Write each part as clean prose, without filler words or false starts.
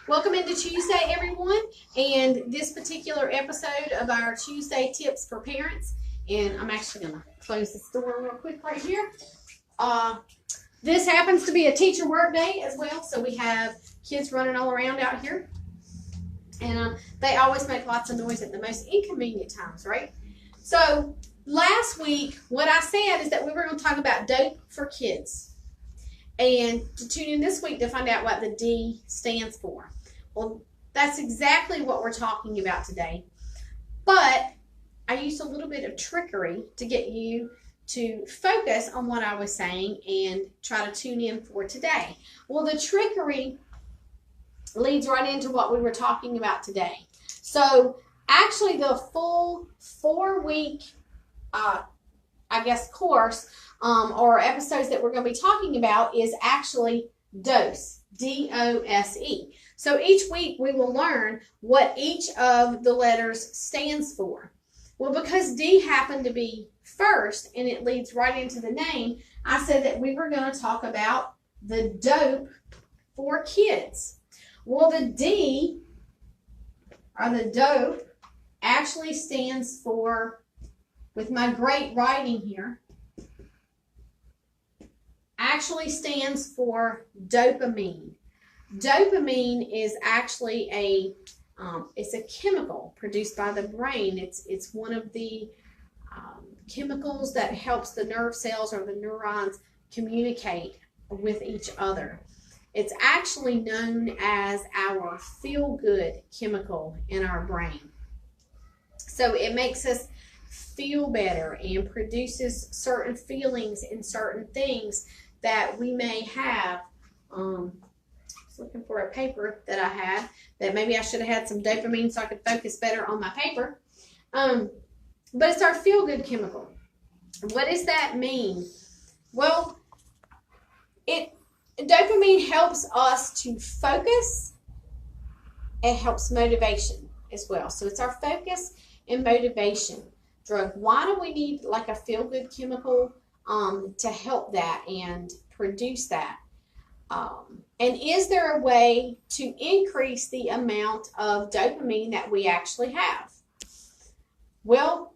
Welcome into Tuesday, everyone, and this particular episode of our Tuesday Tips for Parents. And I'm actually going to close this door real quick right here. This happens to be a teacher work day as well, so we have kids running all around out here. And they always make lots of noise at the most inconvenient times, right? So last week, what I said is that we were going to talk about dope for kids. And to tune in this week to find out what the D stands for. Well, that's exactly what we're talking about today. But I used a little bit of trickery to get you to focus on what I was saying and try to tune in for today. Well, the trickery leads right into what we were talking about today. So actually the full 4-week, course or episodes that we're going to be talking about is actually DOSE, D-O-S-E. So each week we will learn what each of the letters stands for. Well, because D happened to be first and it leads right into the name, I said that we were going to talk about the dope for kids. Well, the D, or the dope, actually stands for, with my great writing here, actually stands for dopamine. Dopamine is actually it's a chemical produced by the brain. It's one of the chemicals that helps the nerve cells or the neurons communicate with each other. It's actually known as our feel-good chemical in our brain. So it makes us feel better and produces certain feelings and certain things that we may have. I was looking for a paper that I had that maybe I should have had some dopamine so I could focus better on my paper. But it's our feel-good chemical. What does that mean? Well, dopamine helps us to focus. It helps motivation as well. So it's our focus and motivation drug. Why do we need like a feel-good chemical to help that and produce that? And is there a way to increase the amount of dopamine that we actually have? Well,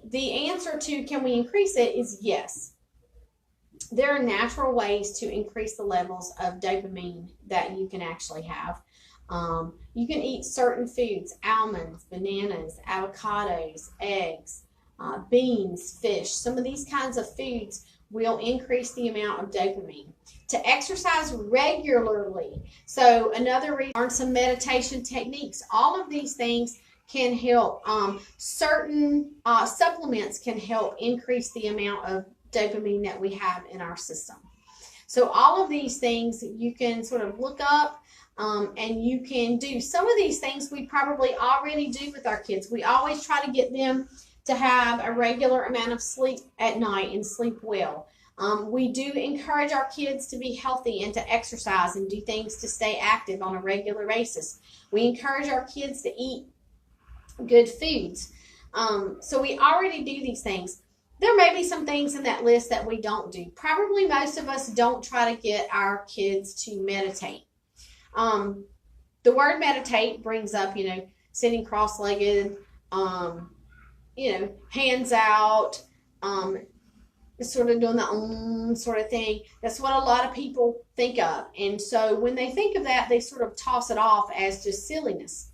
the answer to can we increase it is yes. There are natural ways to increase the levels of dopamine that you can actually have. You can eat certain foods, almonds, bananas, avocados, eggs, beans, fish. Some of these kinds of foods will increase the amount of dopamine. To exercise regularly. So another reason, learn some meditation techniques. All of these things can help. Certain supplements can help increase the amount of dopamine that we have in our system. So all of these things you can sort of look up and you can do. Some of these things we probably already do with our kids. We always try to get them to have a regular amount of sleep at night and sleep well. We do encourage our kids to be healthy and to exercise and do things to stay active on a regular basis. We encourage our kids to eat good foods. So we already do these things. There may be some things in that list that we don't do. Probably most of us don't try to get our kids to meditate. The word meditate brings up, sitting cross-legged, hands out, sort of doing the sort of thing. That's what a lot of people think of. And so when they think of that, they sort of toss it off as just silliness.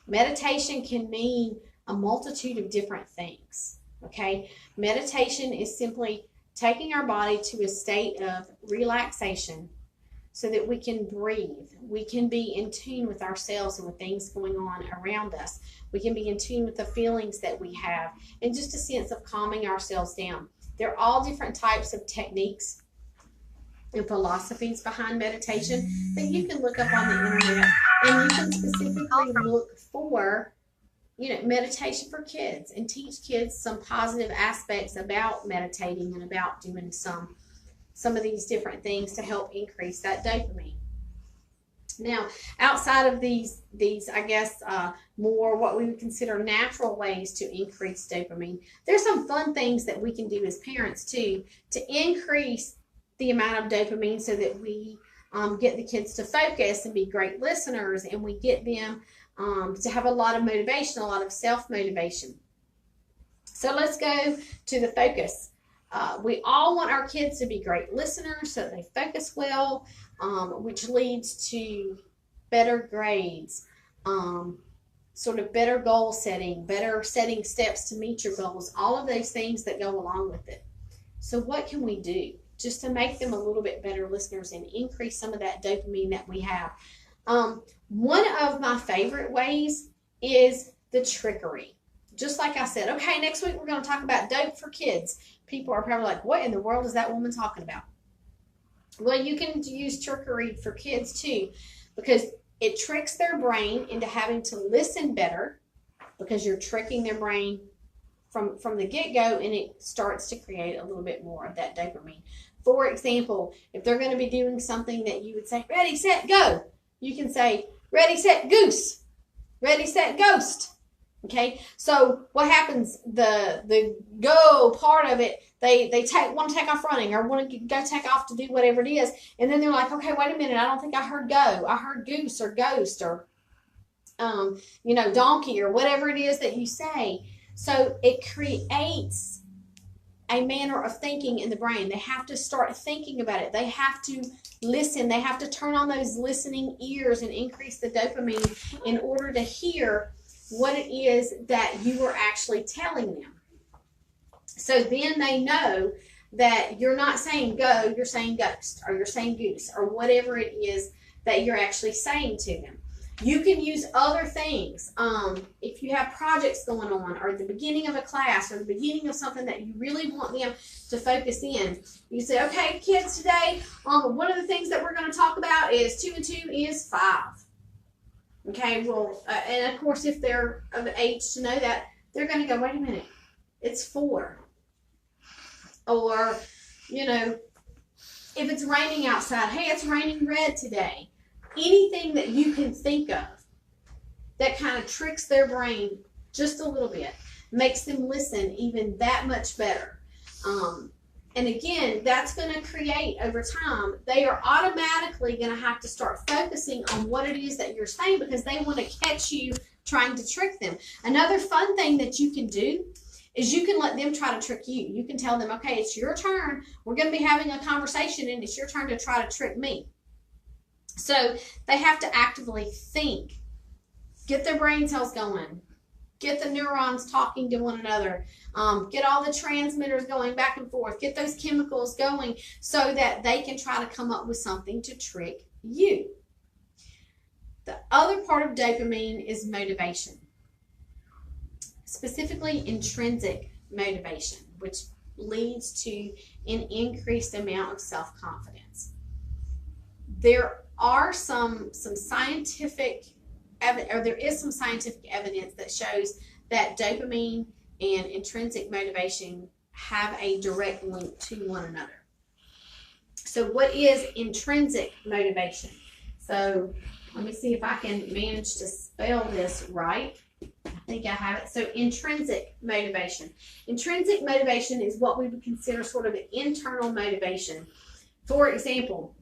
Meditation can mean a multitude of different things. Okay? Meditation is simply taking our body to a state of relaxation so that we can breathe. We can be in tune with ourselves and with things going on around us. We can be in tune with the feelings that we have and just a sense of calming ourselves down. There are all different types of techniques and philosophies behind meditation that you can look up on the internet, and you can specifically look for meditation for kids and teach kids some positive aspects about meditating and about doing some of these different things to help increase that dopamine. Now, outside of these more what we would consider natural ways to increase dopamine, there's some fun things that we can do as parents too to increase the amount of dopamine so that we get the kids to focus and be great listeners, and we get them to have a lot of motivation, a lot of self-motivation. So let's go to the focus. We all want our kids to be great listeners so that they focus well, which leads to better grades, sort of better goal setting, better setting steps to meet your goals, all of those things that go along with it. So what can we do just to make them a little bit better listeners and increase some of that dopamine that we have? One of my favorite ways is the trickery. Just like I said, okay, next week we're going to talk about dope for kids. People are probably like, what in the world is that woman talking about? Well, you can use trickery for kids too, because it tricks their brain into having to listen better, because you're tricking their brain from the get-go, and it starts to create a little bit more of that dopamine. For example, if they're going to be doing something that you would say, ready, set, go, you can say, ready, set, goose, ready, set, ghost. Okay, so what happens, the go part of it, they want to take off running or want to go take off to do whatever it is, and then they're like, okay, wait a minute, I don't think I heard go. I heard goose or ghost or donkey or whatever it is that you say. So it creates a manner of thinking in the brain. They have to start thinking about it. They have to listen. They have to turn on those listening ears and increase the dopamine in order to hear what it is that you are actually telling them. So then they know that you're not saying go, you're saying ghost, or you're saying goose, or whatever it is that you're actually saying to them. You can use other things. If you have projects going on, or at the beginning of a class, or the beginning of something that you really want them to focus in, you say, okay, kids, today, one of the things that we're going to talk about is 2 and 2 is 5. Okay, well, and of course, if they're of age to know that, they're going to go, wait a minute, it's 4. Or, if it's raining outside, hey, it's raining red today. Anything that you can think of that kind of tricks their brain just a little bit, makes them listen even that much better. And again, that's going to create, over time, they are automatically going to have to start focusing on what it is that you're saying, because they want to catch you trying to trick them. Another fun thing that you can do is you can let them try to trick you. You can tell them, okay, it's your turn. We're going to be having a conversation, and it's your turn to try to trick me. So they have to actively think, get their brain cells going, get the neurons talking to one another, get all the transmitters going back and forth, get those chemicals going so that they can try to come up with something to trick you. The other part of dopamine is motivation, specifically intrinsic motivation, which leads to an increased amount of self-confidence. There are some scientific there is some scientific evidence that shows that dopamine and intrinsic motivation have a direct link to one another. So what is intrinsic motivation? So let me see if I can manage to spell this right. I think I have it. So intrinsic motivation. Intrinsic motivation is what we would consider sort of an internal motivation. For example,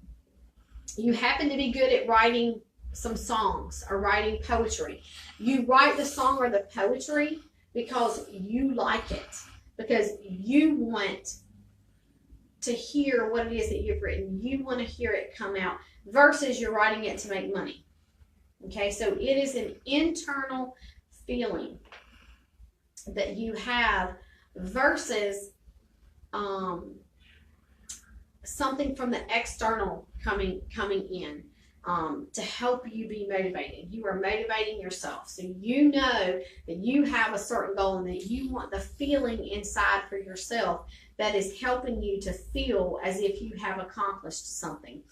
you happen to be good at writing some songs or writing poetry. You write the song or the poetry because you like it, because you want to hear what it is that you've written. You want to hear it come out, versus you're writing it to make money. Okay, so it is an internal feeling that you have versus something from the external coming in. To help you be motivated. You are motivating yourself. So you know that you have a certain goal and that you want the feeling inside for yourself that is helping you to feel as if you have accomplished something.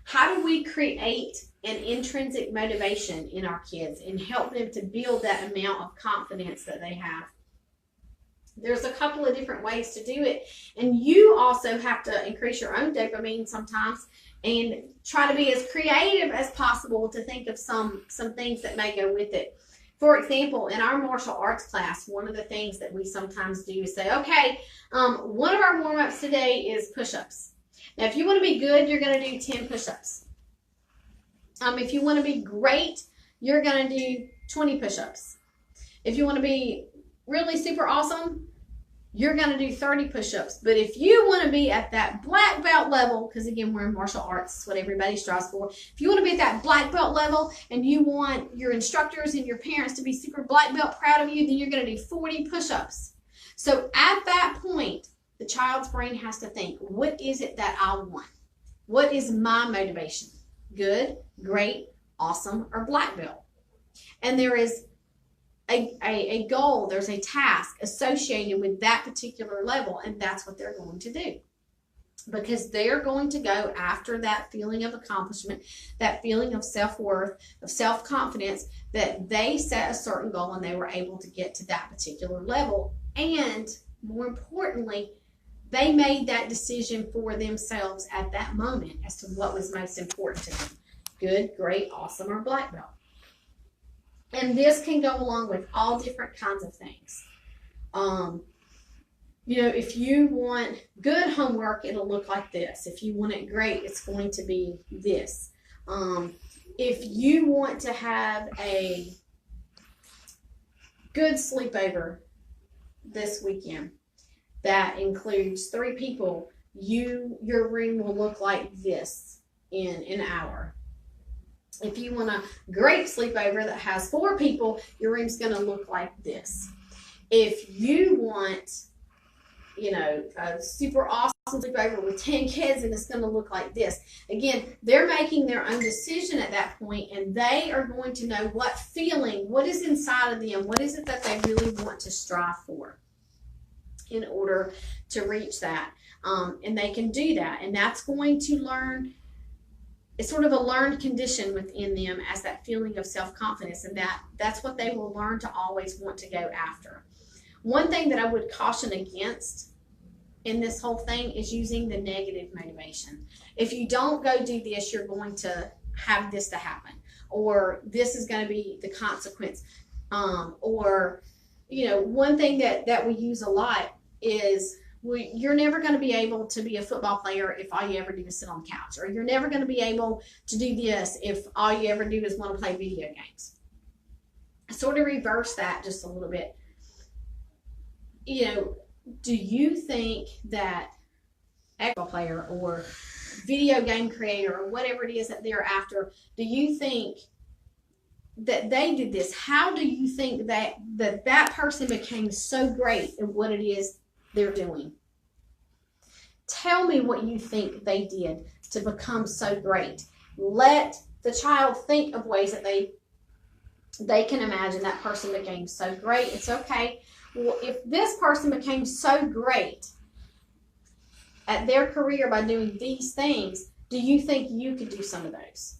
How do we create an intrinsic motivation in our kids and help them to build that amount of confidence that they have? There's a couple of different ways to do it. And you also have to increase your own dopamine sometimes and try to be as creative as possible to think of some things that may go with it. For example, in our martial arts class, one of the things that we sometimes do is say, okay, one of our warm-ups today is push-ups. Now, if you want to be good, you're going to do 10 push-ups. If you want to be great, you're going to do 20 push-ups. If you want to be really super awesome, you're going to do 30 push-ups. But if you want to be at that black belt level, because again, we're in martial arts, it's what everybody strives for. If you want to be at that black belt level and you want your instructors and your parents to be super black belt proud of you, then you're going to do 40 push-ups. So at that point, the child's brain has to think, what is it that I want? What is my motivation? Good, great, awesome, or black belt? And there is a goal, there's a task associated with that particular level, and that's what they're going to do. Because they're going to go after that feeling of accomplishment, that feeling of self-worth, of self-confidence, that they set a certain goal and they were able to get to that particular level. And more importantly, they made that decision for themselves at that moment as to what was most important to them. Good, great, awesome, or black belt. And this can go along with all different kinds of things. If you want good homework, it'll look like this. If you want it great, it's going to be this. If you want to have a good sleepover this weekend that includes 3 people, your room will look like this in an hour. If you want a great sleepover that has 4 people, your room's going to look like this. If you want, a super awesome sleepover with 10 kids, and it's going to look like this. Again, they're making their own decision at that point, and they are going to know what is inside of them, what is it that they really want to strive for in order to reach that. And they can do that, and that's going to learn. It's sort of a learned condition within them as that feeling of self-confidence, and that's what they will learn to always want to go after. One thing that I would caution against in this whole thing is using the negative motivation. If you don't go do this, you're going to have this to happen, or this is going to be the consequence. Or one thing that we use a lot is, you're never going to be able to be a football player if all you ever do is sit on the couch, or you're never going to be able to do this if all you ever do is want to play video games. Sort of reverse that just a little bit. Do you think that football player or video game creator or whatever it is that they're after, do you think that they did this? How do you think that person became so great at what it is they're doing? Tell me what you think they did to become so great. Let the child think of ways that they can imagine that person became so great. It's okay. Well, if this person became so great at their career by doing these things, do you think you could do some of those?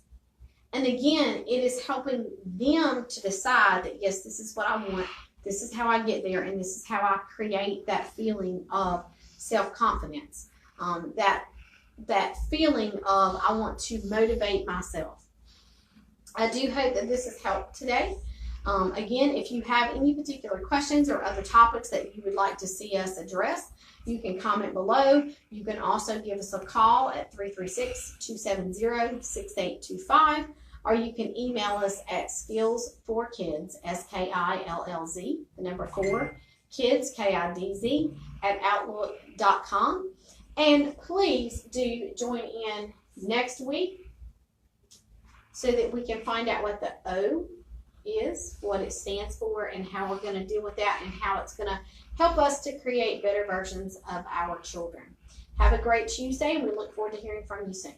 And again, it is helping them to decide that, yes, this is what I want. This is how I get there, and this is how I create that feeling of self-confidence, that feeling of I want to motivate myself. I do hope that this has helped today. Again, if you have any particular questions or other topics that you would like to see us address, you can comment below. You can also give us a call at 336-270-6825. Or you can email us at skills4kids, SKILLZ, the number 4, kids, KIDZ, @outlook.com. And please do join in next week so that we can find out what the O is, what it stands for, and how we're going to deal with that, and how it's going to help us to create better versions of our children. Have a great Tuesday, and we look forward to hearing from you soon.